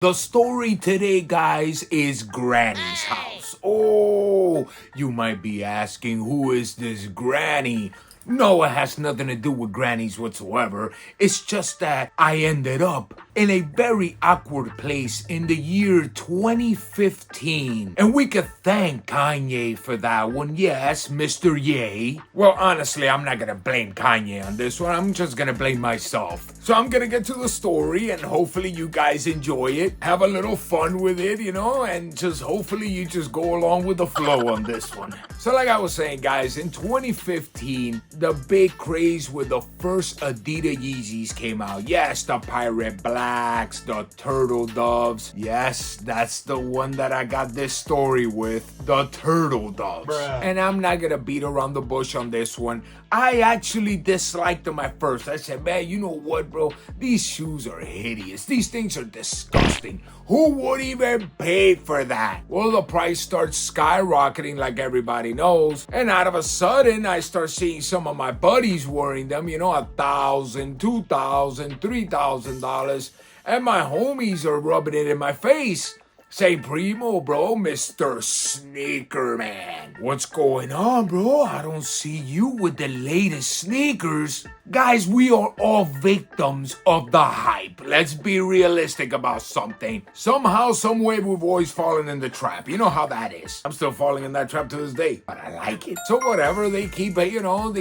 The story today, guys, is Granny's house. Oh, you might be asking, who is this Granny? No, it has nothing to do with grannies whatsoever. It's just that I ended up in a very awkward place in the year 2015. And we could thank Kanye for that one. Yes, Mr. Ye. Well, honestly, I'm not gonna blame Kanye on this one. I'm just gonna blame myself. So I'm gonna get to the story and hopefully you guys enjoy it. Have a little fun with it, and just hopefully you just go along with the flow on this one. So like I was saying, guys, in 2015, the big craze with the first Adidas Yeezys came out. Yes, the Pirate Blacks, the Turtle Doves. Yes, that's the one that I got this story with, the Turtle Doves. Bruh. And I'm not gonna beat around the bush on this one. I actually disliked them at first. I said, man, you know what, bro? These shoes are hideous. These things are disgusting. Who would even pay for that? Well, the price starts skyrocketing like everybody knows. And out of a sudden, I start seeing some of my buddies wearing them, $1,000, $2,000, $3,000. And my homies are rubbing it in my face. Say, Primo, bro, Mr. Sneaker Man. What's going on, bro? I don't see you with the latest sneakers. Guys, we are all victims of the hype. Let's be realistic about something. Somehow, some way, we've always fallen in the trap. You know how that is. I'm still falling in that trap to this day, but I like it. So whatever, they keep, they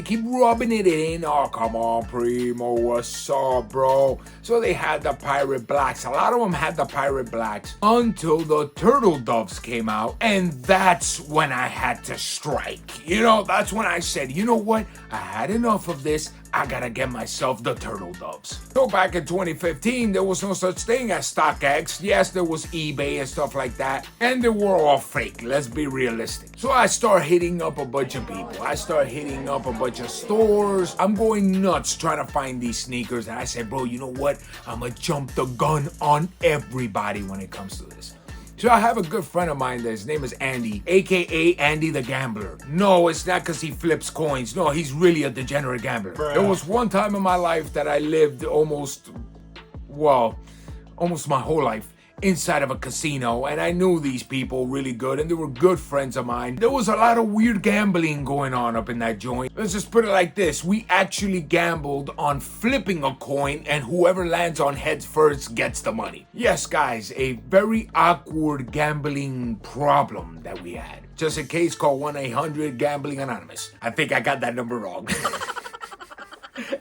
keep rubbing it in. Oh, come on, Primo, what's up, bro? So they had the Pirate Blacks. A lot of them had the Pirate Blacks until the Turtle Doves came out, and that's when I had to strike. That's when I said, you know what? I had enough of this. I gotta get myself the Turtle Doves. So back in 2015, there was no such thing as StockX. Yes, there was eBay and stuff like that, and they were all fake. Let's be realistic. So I start hitting up a bunch of people. I start hitting up a bunch of stores. I'm going nuts trying to find these sneakers, and I said, bro, you know what? I'm gonna jump the gun on everybody when it comes to this. So I have a good friend of mine that his name is Andy, aka Andy the Gambler. No, it's not because he flips coins. No, he's really a degenerate gambler. Bruh. There was one time in my life that I lived almost my whole life inside of a casino, and I knew these people really good, and they were good friends of mine. There was a lot of weird gambling going on up in that joint. Let's just put it like this. We actually gambled on flipping a coin, and whoever lands on heads first gets the money. Yes, guys, a very awkward gambling problem that we had. Just in case, call 1-800-GAMBLING Anonymous. I think I got that number wrong.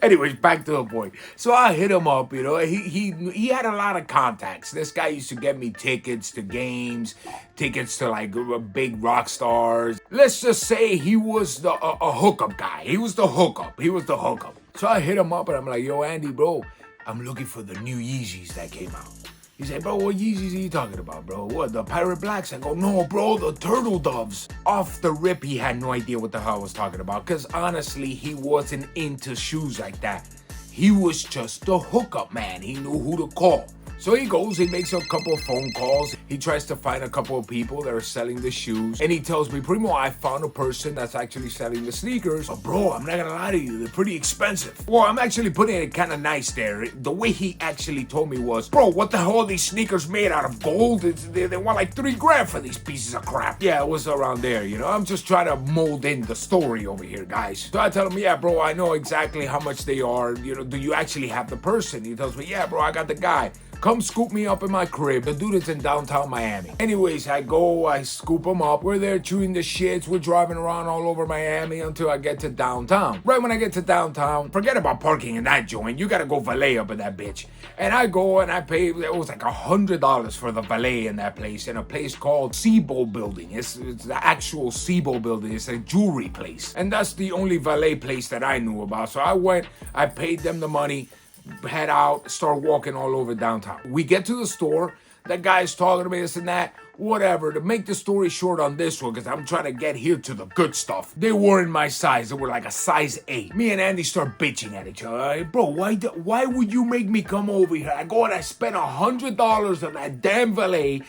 Anyways, back to the point. So I hit him up, he had a lot of contacts. This guy used to get me tickets to games, tickets to like big rock stars. Let's just say he was a hookup guy. He was the hookup. So I hit him up and I'm like, yo, Andy, bro, I'm looking for the new Yeezys that came out. He said, bro, what Yeezys are you talking about, bro? What, the Pirate Blacks? I go, no, bro, the Turtle Doves. Off the rip, he had no idea what the hell I was talking about, because honestly, he wasn't into shoes like that. He was just a hookup man. He knew who to call. So he goes, he makes a couple of phone calls. He tries to find a couple of people that are selling the shoes. And he tells me, Primo, I found a person that's actually selling the sneakers. But bro, I'm not gonna lie to you, they're pretty expensive. Well, I'm actually putting it kind of nice there. The way he actually told me was, bro, what the hell are these sneakers made out of gold? They want like $3,000 for these pieces of crap. Yeah, it was around there, I'm just trying to mold in the story over here, guys. So I tell him, yeah, bro, I know exactly how much they are. Do you actually have the person? He tells me, yeah, bro, I got the guy. Come scoop me up in my crib. The dude is in downtown Miami. Anyways, I scoop him up. We're there chewing the shits. We're driving around all over Miami until I get to downtown. Right when I get to downtown, forget about parking in that joint. You gotta go valet up in that bitch. And I go and I pay, it was like $100 for the valet in that place, in a place called Sibo Building. It's the actual Sibo Building. It's a jewelry place. And that's the only valet place that I knew about. So I went, I paid them the money, head out, start walking all over downtown. We get to the store. That guy's talking to me, this and that. Whatever, to make the story short on this one, because I'm trying to get here to the good stuff. They weren't my size. They were like a size 8. Me and Andy start bitching at each other. Like, bro, why would you make me come over here? I go and I spent $100 on that damn valet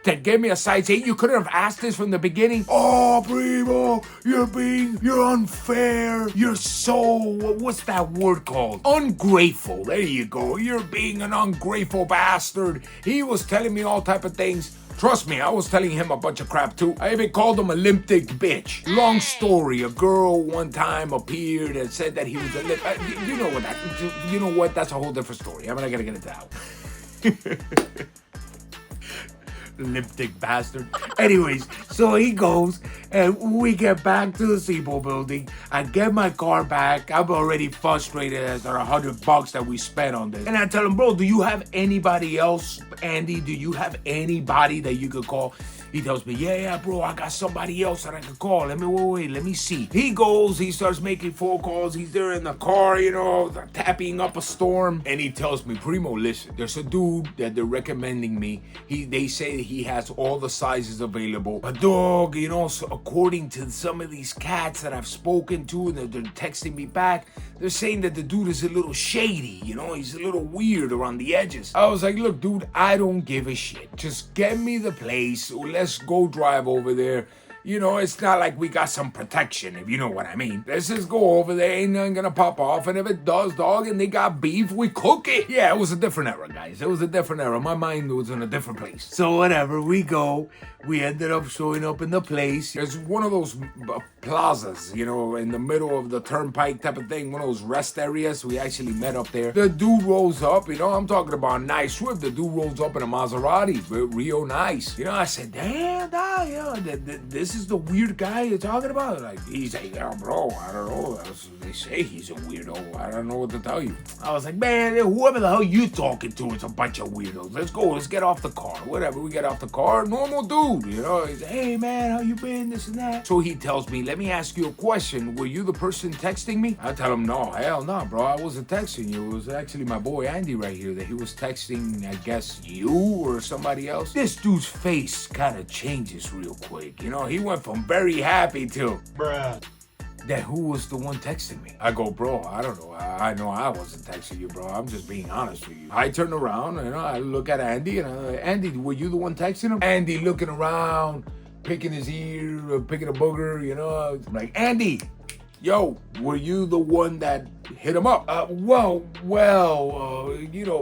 to give me a size 8. You couldn't have asked this from the beginning. Oh, Primo, you're unfair. You're so, what's that word called? Ungrateful. There you go. You're being an ungrateful bastard. He was telling me all type of things. Trust me, I was telling him a bunch of crap too. I even called him a limp dick bitch. Long story. A girl one time appeared and said that he was a limp. You know what? That's a whole different story. I'm not gonna get into that. Limp dick bastard. Anyways, so he goes and we get back to the SIBO building. I get my car back. I'm already frustrated as there are $100 that we spent on this. And I tell him, bro, do you have anybody else, Andy? Do you have anybody that you could call? He tells me, yeah, bro, I got somebody else that I could call. Let me see. He goes, he starts making phone calls. He's there in the car, tapping up a storm. And he tells me, Primo, listen, there's a dude that they're recommending me. They say he has all the sizes available. A dog, so according to some of these cats that I've spoken to, and they're texting me back, they're saying that the dude is a little shady, he's a little weird around the edges. I was like, look, dude, I don't give a shit. Just get me the place. Let's go drive over there. It's not like we got some protection, if you know what I mean. Let's just go over there, ain't nothing gonna pop off, and if it does, dog, and they got beef, we cook it. Yeah, it was a different era, guys. It was a different era. My mind was in a different place. So whatever, we go. We ended up showing up in the place. There's one of those plazas, in the middle of the turnpike type of thing, one of those rest areas. We actually met up there. The dude rolls up, I'm talking about a nice Swift. The dude rolls up in a Maserati, real nice. I said, damn, dog, this is the weird guy you're talking about? Like, he's like, yeah, bro, I don't know. They say he's a weirdo. I don't know what to tell you. I was like, man, whoever the hell you talking to is a bunch of weirdos. Let's go. Let's get off the car. Whatever. We get off the car. Normal dude, He's like, hey, man, how you been? This and that. So he tells me, let me ask you a question. Were you the person texting me? I tell him, no, hell no, bro. I wasn't texting you. It was actually my boy Andy right here that he was texting, I guess, you or somebody else. This dude's face kind of changes real quick. He went from very happy to, bruh, that who was the one texting me? I go, bro, I don't know. I know I wasn't texting you, bro. I'm just being honest with you. I turn around and I look at Andy and I'm like, Andy, were you the one texting him? Andy looking around, picking his ear, picking a booger, I'm like, Andy, yo, were you the one that hit him up?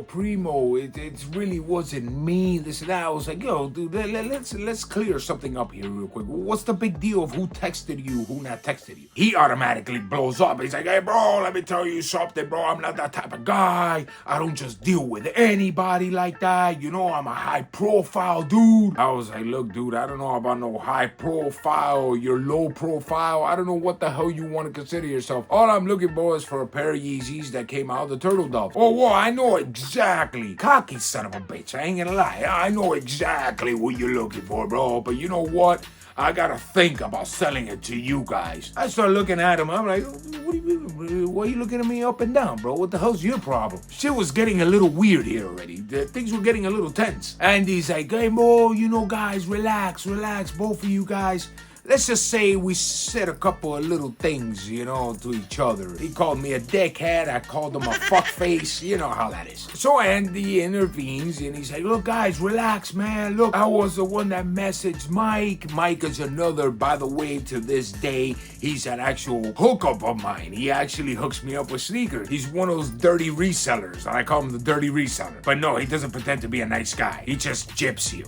Primo, it really wasn't me, this and that. I was like, yo, dude, let's clear something up here real quick. What's the big deal of who texted you, who not texted you? He automatically blows up. He's like, hey, bro, let me tell you something, bro. I'm not that type of guy. I don't just deal with anybody like that. I'm a high profile dude. I was like, look, dude, I don't know about no high profile. You're low profile. I don't know what the hell you want to consider yourself. All I'm looking for is for a pair of Yeezys that came out of the Turtle Dove. Oh, whoa, I know exactly. Cocky son of a bitch. I ain't gonna lie. I know exactly what you're looking for, bro. But you know what? I gotta think about selling it to you guys. I start looking at him. I'm like, what do you mean? Why are you looking at me up and down, bro? What the hell's your problem? Shit was getting a little weird here already. Things were getting a little tense. And he's like, hey, bro, guys, relax, both of you guys. Let's just say we said a couple of little things, to each other. He called me a dickhead. I called him a fuckface. You know how that is. So Andy intervenes and he's like, look, guys, relax, man. Look, I was the one that messaged Mike. Mike is another, by the way, to this day, he's an actual hookup of mine. He actually hooks me up with sneakers. He's one of those dirty resellers. I call him the dirty reseller. But no, he doesn't pretend to be a nice guy. He just gyps you.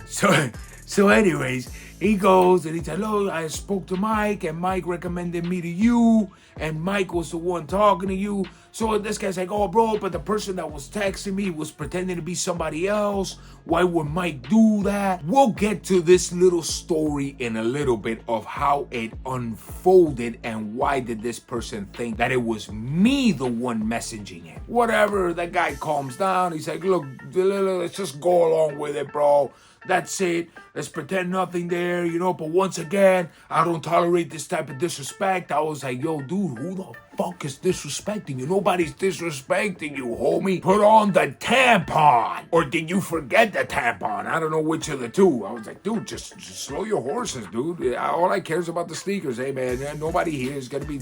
So anyways, he goes and he said, hello, I spoke to Mike and Mike recommended me to you and Mike was the one talking to you. So this guy's like, oh, bro, but the person that was texting me was pretending to be somebody else. Why would Mike do that? We'll get to this little story in a little bit of how it unfolded and why did this person think that it was me the one messaging him. Whatever, that guy calms down. He's like, look, let's just go along with it, bro. That's it. Let's pretend nothing there, But once again, I don't tolerate this type of disrespect. I was like, yo, dude, who the fuck is disrespecting you? Nobody's disrespecting you, homie. Put on the tampon. Or did you forget the tampon? I don't know which of the two. I was like, dude, just slow your horses, dude. All I care is about the sneakers. Hey, man, nobody here is going to be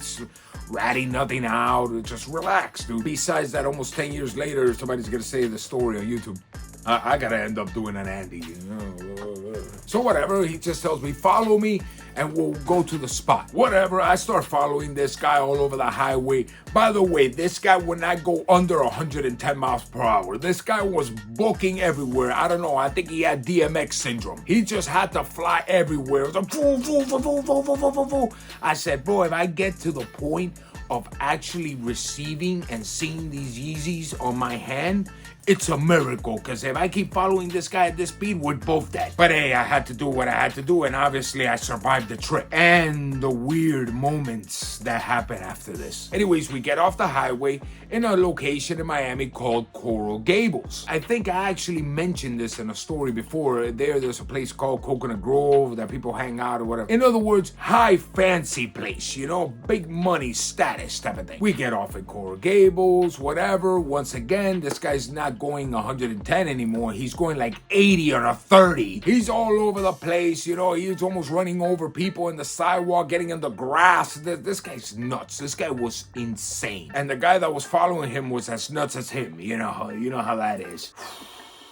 ratting nothing out. Just relax, dude. Besides that, almost 10 years later, somebody's going to say the story on YouTube. I gotta end up doing an Andy, you know. So whatever, he just tells me, follow me and we'll go to the spot. Whatever, I start following this guy all over the highway. By the way, this guy would not go under 110 miles per hour. This guy was booking everywhere. I don't know, I think he had DMX syndrome. He just had to fly everywhere. It was like, I said, bro, if I get to the point of actually receiving and seeing these Yeezys on my hand, it's a miracle, because if I keep following this guy at this speed, we're both dead. But hey, I had to do what I had to do, and obviously I survived the trip. And the weird moments that happen after this. Anyways, we get off the highway in a location in Miami called Coral Gables. I think I actually mentioned this in a story before. There's a place called Coconut Grove that people hang out or whatever. In other words, high fancy place, you know, big money status type of thing. We get off at Coral Gables, whatever. Once again, this guy's not going 110 anymore. He's going like 80 or a 30. He's all over the place, you know. He's almost running over people in the sidewalk, getting in the grass. This guy's nuts. This guy was insane. And the guy that was following him was as nuts as him. You know how that is.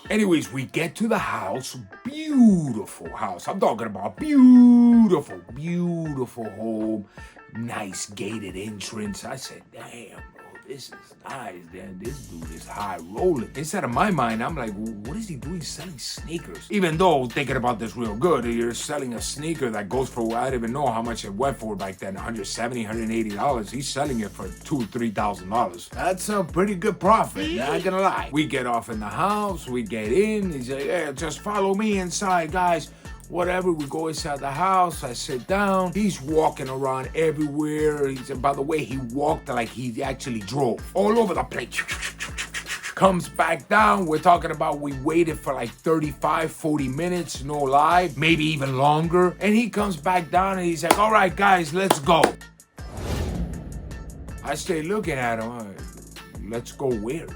Anyways, we get to the house. Beautiful house. I'm talking about beautiful, beautiful home. Nice gated entrance. I said, damn, bro, this is nice, man. This dude is high rolling. Inside of my mind, I'm like, what is he doing selling sneakers? Even though, thinking about this real good, you're selling a sneaker that goes for, I don't even know how much it went for back then, $170, $180. He's selling it for $2,000, $3,000. That's a pretty good profit, not gonna lie. We get off in the house, we get in. He's like, yeah, just follow me inside, guys. Whatever, we go inside the house, I sit down. He's walking around everywhere. By the way, he walked like he actually drove. All over the place. Comes back down. We're talking about we waited for like 35, 40 minutes, no lie, maybe even longer. And he comes back down and he's like, all right, guys, let's go. I stay looking at him. All right, let's go where?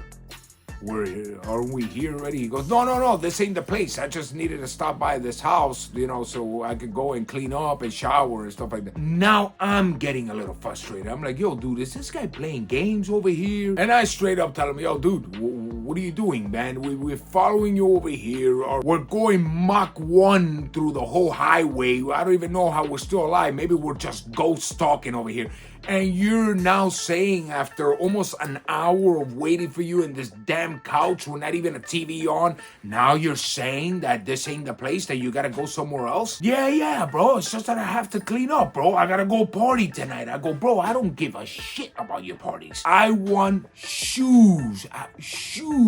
Aren't we here already? He goes, no, this ain't the place. I just needed to stop by this house, you know, so I could go and clean up and shower and stuff like that. Now I'm getting a little frustrated. I'm like, yo, dude, is this guy playing games over here? And I straight up tell him, yo, dude, what are you doing, man? We're following you over here. Or we're going Mach 1 through the whole highway. I don't even know how we're still alive. Maybe we're just ghost stalking over here. And you're now saying after almost an hour of waiting for you in this damn couch with not even a TV on, now you're saying that this ain't the place, that you gotta go somewhere else? Yeah, bro. It's just that I have to clean up, bro. I gotta go party tonight. I go, bro, I don't give a shit about your parties. I want shoes.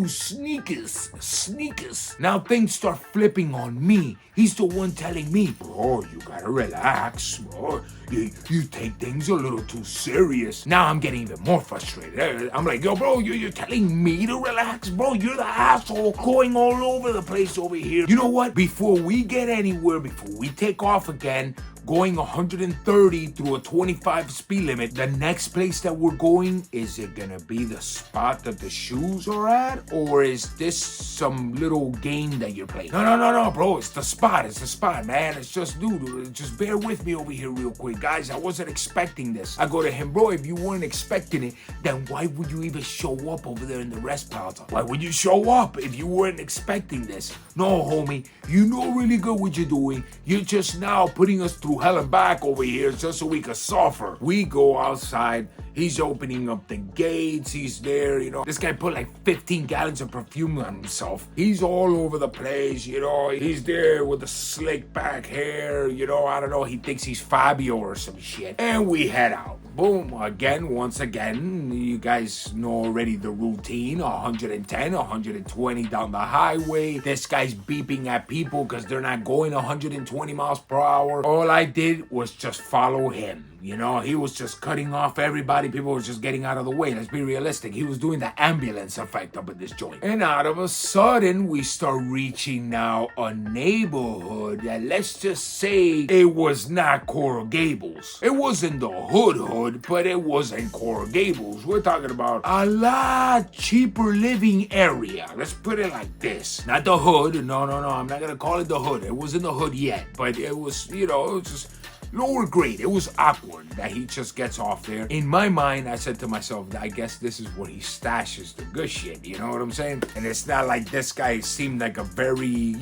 Sneakers. Now things start flipping on me. He's the one telling me, bro, you gotta relax, bro. You take things a little too serious. Now I'm getting even more frustrated. I'm like, yo, bro, you're telling me to relax, bro? You're the asshole going all over the place over here. You know what? Before we get anywhere, before we take off again, going 130 through a 25 speed limit, the next place that we're going, is it gonna be the spot that the shoes are at? Or is this some little game that you're playing? No, bro, it's the spot, man. It's just, dude, just bear with me over here real quick. Guys, I wasn't expecting this. I go to him, bro, if you weren't expecting it, then why would you even show up over there in the rest plaza? Why would you show up if you weren't expecting this? No, homie, you know really good what you're doing. You're just now putting us through hell and back over here just so we could suffer. We go outside. He's opening up the gates. He's there, you know. This guy put like 15 gallons of perfume on himself. He's all over the place, you know. He's there with the slick back hair, you know. I don't know. He thinks he's Fabio or some shit. And we head out. Boom. Once again, you guys know already the routine. 110, 120 down the highway. This guy's beeping at people because they're not going 120 miles per hour. All I did was just follow him. You know, he was just cutting off everybody. People were just getting out of the way. Let's be realistic. He was doing the ambulance effect up in this joint. And out of a sudden, we start reaching now a neighborhood that, let's just say, it was not Coral Gables. It wasn't the hood. hood, but it wasn't Coral Gables. We're talking about a lot cheaper living area. Let's put it like this. Not the hood. No. I'm not going to call it the hood. It wasn't the hood yet, but it was, it was just lower grade. It was awkward that he just gets off there. In my mind, I said to myself, I guess this is where he stashes the good shit. You know what I'm saying? And it's not like this guy seemed like a very,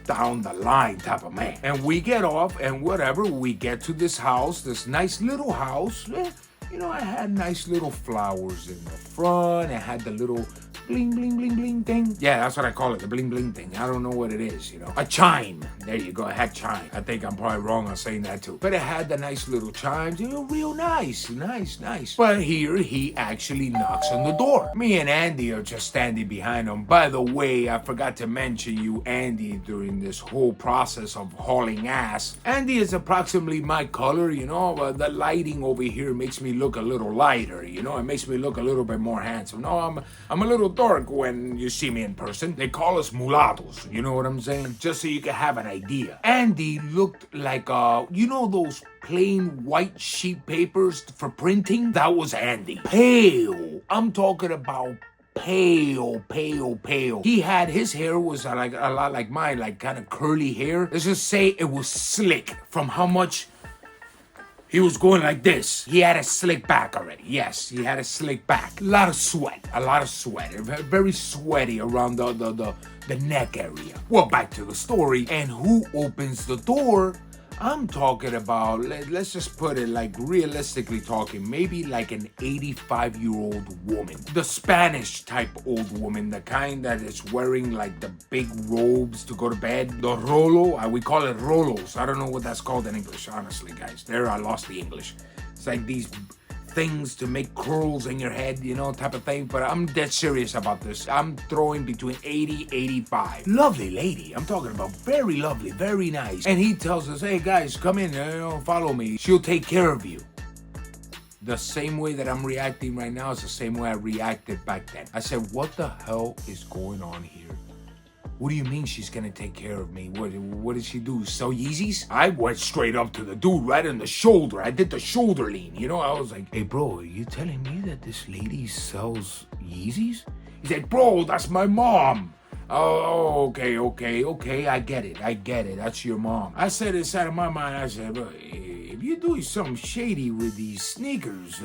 down the line type of man. And we get off and whatever, we get to this house, this nice little house. I had nice little flowers in the front. I had the little bling, bling, bling, bling thing. Yeah, that's what I call it, the bling, bling thing. I don't know what it is, A chime. There you go, it had chime. I think I'm probably wrong on saying that too. But it had the nice little chimes, real nice. But here, he actually knocks on the door. Me and Andy are just standing behind him. By the way, I forgot to mention you, Andy, during this whole process of hauling ass. Andy is approximately my color, but the lighting over here makes me look a little lighter, it makes me look a little bit more handsome. No, I'm a little dark when you see me in person. They call us mulattoes, you know what I'm saying? Just so you can have an idea. Andy looked like, those plain white sheet papers for printing? That was Andy. Pale. I'm talking about pale. He had, his hair was like a lot like mine, like kind of curly hair. Let's just say it was slick from how much he was going like this. He had a slick back already. Yes, he had a slick back. A lot of sweat. Very sweaty around the neck area. Well, back to the story. And who opens the door? I'm talking about, let's just put it like realistically talking, maybe like an 85-year-old woman. The Spanish type old woman, the kind that is wearing like the big robes to go to bed. The rolo, we call it rolos. I don't know what that's called in English, honestly, guys. There, I lost the English. It's like these things to make curls in your head, type of thing. But I'm dead serious about this. I'm throwing between 80, 85. Lovely lady. I'm talking about very lovely, very nice. And he tells us, hey guys, come in, follow me. She'll take care of you. The same way that I'm reacting right now is the same way I reacted back then. I said, what the hell is going on here? What do you mean she's gonna take care of me? What did she do? Sell Yeezys? I went straight up to the dude right in the shoulder. I did the shoulder lean, I was like, hey bro, are you telling me that this lady sells Yeezys? He's like, bro, that's my mom. Oh, okay, I get it. That's your mom. I said inside of my mind, I said, bro, if you're doing something shady with these sneakers,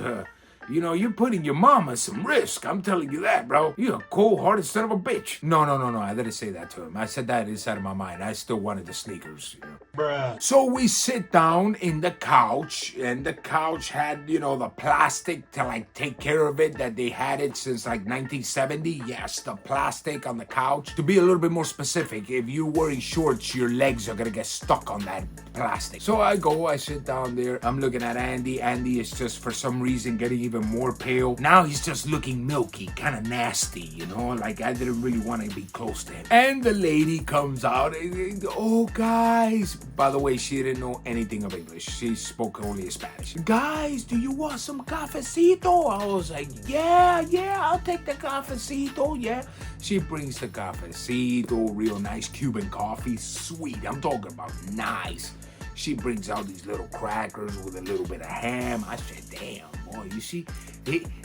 you're putting your mom at some risk. I'm telling you that, bro. You're a cold-hearted son of a bitch. No. I didn't say that to him. I said that inside of my mind. I still wanted the sneakers, Bruh. So we sit down in the couch, and the couch had, the plastic to, like, take care of it, that they had it since, like, 1970. Yes, the plastic on the couch. To be a little bit more specific, if you're wearing shorts, your legs are gonna get stuck on that plastic. So I sit down there. I'm looking at Andy. Andy is just, for some reason, getting even more pale. Now he's just looking milky, kind of nasty, like I didn't really want to be close to him. And the lady comes out, and, oh guys, by the way, she didn't know anything of English. She spoke only Spanish. Guys, do you want some cafecito? I was like, yeah, I'll take the cafecito, yeah. She brings the cafecito, real nice Cuban coffee, sweet. I'm talking about nice. She brings out these little crackers with a little bit of ham. I said, damn, boy, you see,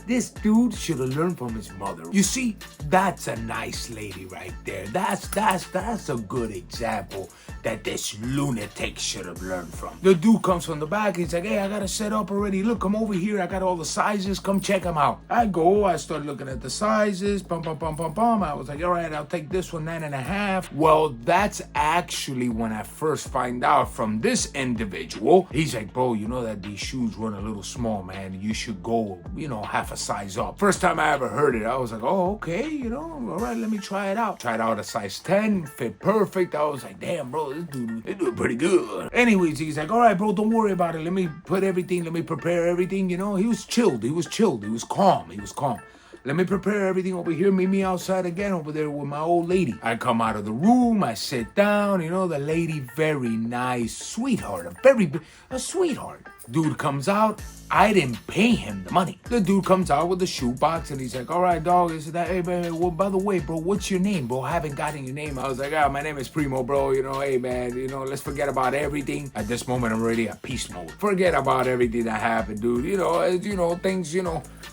this dude should have learned from his mother. You see, that's a nice lady right there. That's a good example that this lunatic should have learned from. The dude comes from the back. He's like, hey, I got it set up already. Look, come over here. I got all the sizes. Come check them out. I start looking at the sizes. Bum. I was like, all right, I'll take this one, 9.5. Well, that's actually when I first find out from this individual. He's like, bro, you know that these shoes run a little small, man. You should go, half a size up. First time I ever heard it, I was like, oh, okay, all right, let me try it out. Tried out a size 10, fit perfect. I was like, damn, bro, this dude, they do pretty good. Anyways, he's like, all right, bro, don't worry about it. Let me prepare everything, He was chilled. He was calm. Let me prepare everything over here. Meet me outside again over there with my old lady. I come out of the room. I sit down. The lady, very nice, sweetheart. A sweetheart. Dude comes out. I didn't pay him the money. The dude comes out with the shoebox and he's like, all right, dog, this is that. Hey, man, well, by the way, bro, what's your name, bro? I haven't gotten your name. I was like, my name is Primo, bro. Hey, man, let's forget about everything. At this moment, I'm already at peace mode. Forget about everything that happened, dude. Things,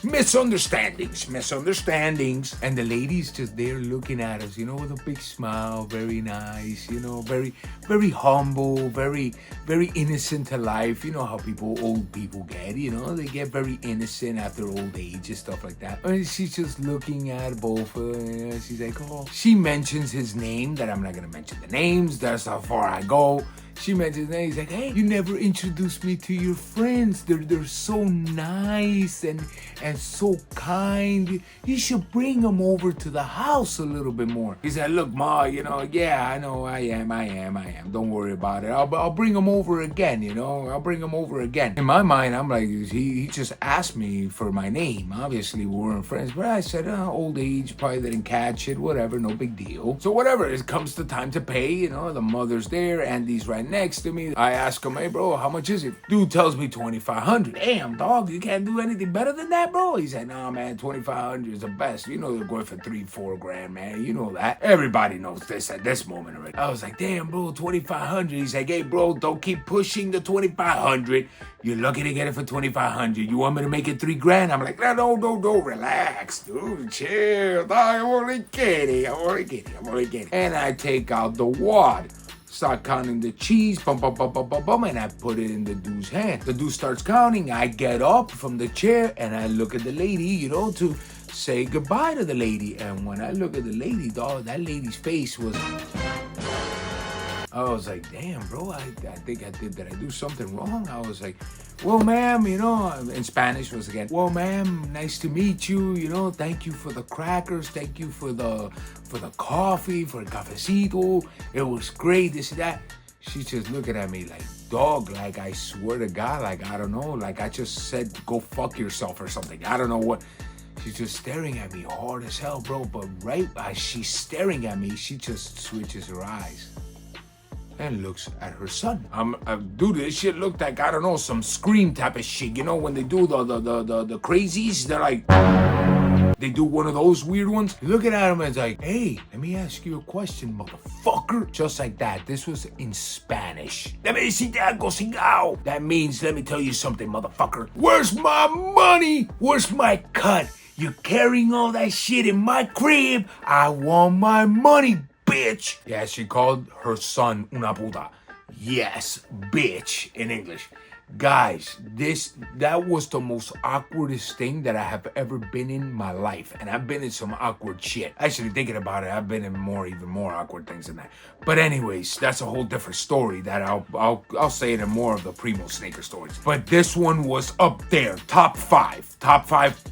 misunderstandings. And the lady's just there looking at us, with a big smile, very nice, very, very humble, very, very innocent to life. You know how old people get, they get very innocent after old age and stuff like that. And she's just looking at both of them. She's like, oh, she mentions his name, that I'm not going to mention the names. That's how far I go. She mentions his name. He's like, hey, you never introduced me to your friends. They're so nice and so kind. You should bring them over to the house a little bit more. He said, look, Ma, yeah, I know, I am. Don't worry about it. I'll bring them over again, I'll bring them over again. In my mind, I'm like, he just asked me for my name. Obviously, we weren't friends, but I said, old age, probably didn't catch it, whatever, no big deal. So whatever, it comes the time to pay, the mother's there, Andy's right next to me. I ask him, hey, bro, how much is it? Dude tells me $2,500. Damn, dog, you can't do anything better than that, bro? He said, nah, man, $2,500 is the best. They're going for $3-4 grand, man. You know that. Everybody knows this at this moment already. I was like, damn, bro, $2,500. He's like, hey, bro, don't keep pushing the $2,500. You're lucky to get it for $2,500. You want me to make it $3 grand? I'm like, no, relax, dude, chill, dog. I'm only kidding. And I take out the wad. Start counting the cheese, and I put it in the dude's hand. The dude starts counting. I get up from the chair and I look at the lady, to say goodbye to the lady. And when I look at the lady, dog, that lady's face was... I was like, damn, bro, I think did I do something wrong? I was like, well, ma'am, in Spanish was again, well, ma'am, nice to meet you, thank you for the crackers, thank you for the coffee, for the cafecito, it was great, this and that. She's just looking at me like, dog, like I swear to God, like I don't know, like I just said, go fuck yourself or something. I don't know what. She's just staring at me hard as hell, bro, but right as she's staring at me, she just switches her eyes and looks at her son. Dude, this shit looked like, I don't know, some Scream type of shit. When they do the crazies, they're like, they do one of those weird ones. Looking at him and it's like, hey, let me ask you a question, motherfucker. Just like that. This was in Spanish. That means, let me tell you something, motherfucker. Where's my money? Where's my cut? You're carrying all that shit in my crib. I want my money, bitch. Yeah, she called her son una puta. Yes, bitch in English. Guys, that was the most awkwardest thing that I have ever been in my life. And I've been in some awkward shit. Actually, thinking about it, I've been in even more awkward things than that. But anyways, that's a whole different story that I'll say it in more of the Primo sneaker stories. But this one was up there, top 5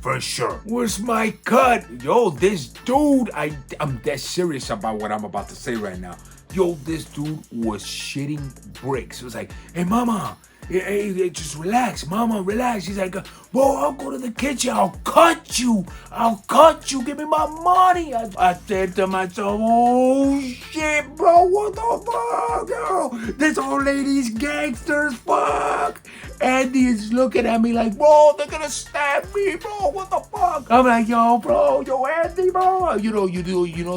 for sure. Where's my cut? Yo, this dude, I'm dead serious about what I'm about to say right now. Yo, this dude was shitting bricks. It was like, hey, mama, hey, just relax, mama, relax. He's like, bro, I'll go to the kitchen. I'll cut you. Give me my money. I said to myself, oh, shit, bro, what the fuck, yo? This old lady's gangsters, fuck. Andy is looking at me like, bro, they're gonna stab me, bro, what the fuck? I'm like, yo, Andy, bro. You do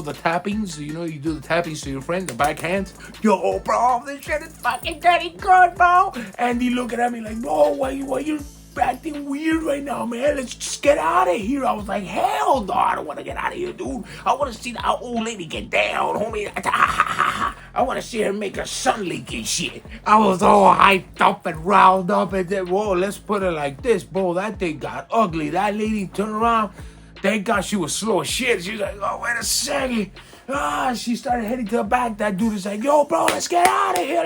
the tappings, you do the tappings to your friend, the backhands. Yo, bro, this shit is fucking getting good, bro. Andy looking at me like, bro, why you acting weird right now, man? Let's just get out of here. I was like, hell no, I don't want to get out of here, dude. I want to see the old lady get down, homie. I want to see her make her son leak and shit. I was all hyped up and riled up and then, whoa, let's put it like this, bro. That thing got ugly. That lady turned around. Thank God she was slow as shit. She was like, oh, wait a second. She started heading to the back. That dude is like, yo, bro, let's get out of here.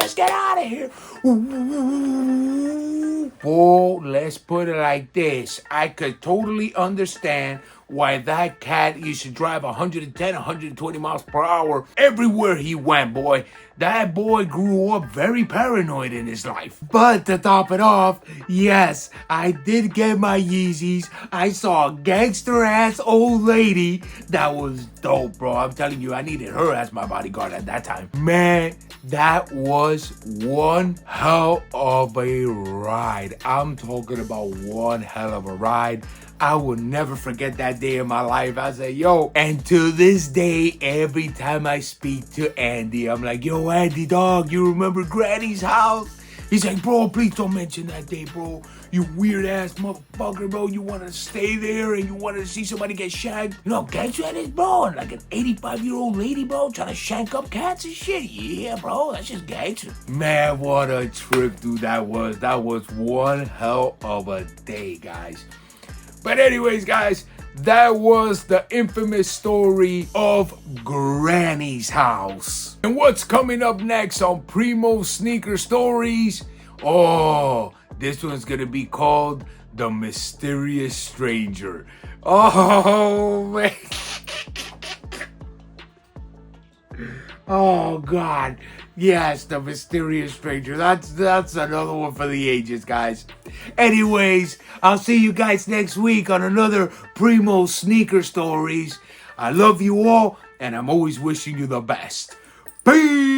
Ooh. Bro, let's put it like this. I could totally understand why that cat used to drive 110, 120 miles per hour everywhere he went, boy. That boy grew up very paranoid in his life. But to top it off, yes, I did get my Yeezys. I saw a gangster ass old lady that was dope, bro. I'm telling you, I needed her as my bodyguard at that time. Man, that was one hell of a ride. I'm talking about one hell of a ride. I will never forget that day in my life. I said, yo, and to this day, every time I speak to Andy, I'm like, yo, Andy, dog, you remember Granny's house? He's like, bro, please don't mention that day, bro. You weird ass motherfucker, bro. You want to stay there and you want to see somebody get shagged? You know, gangster at this, bro. And like an 85-year-old lady, bro, trying to shank up cats and shit. Yeah, bro, that's just gangster. Man, what a trip, dude, that was. That was one hell of a day, guys. But anyways, guys, that was the infamous story of Granny's house. And what's coming up next on Primo Sneaker Stories? Oh, this one's gonna be called The Mysterious Stranger. Oh, man. Oh, God. Yes, The Mysterious Stranger. That's another one for the ages, guys. Anyways, I'll see you guys next week on another Primo Sneaker Stories. I love you all, and I'm always wishing you the best. Peace!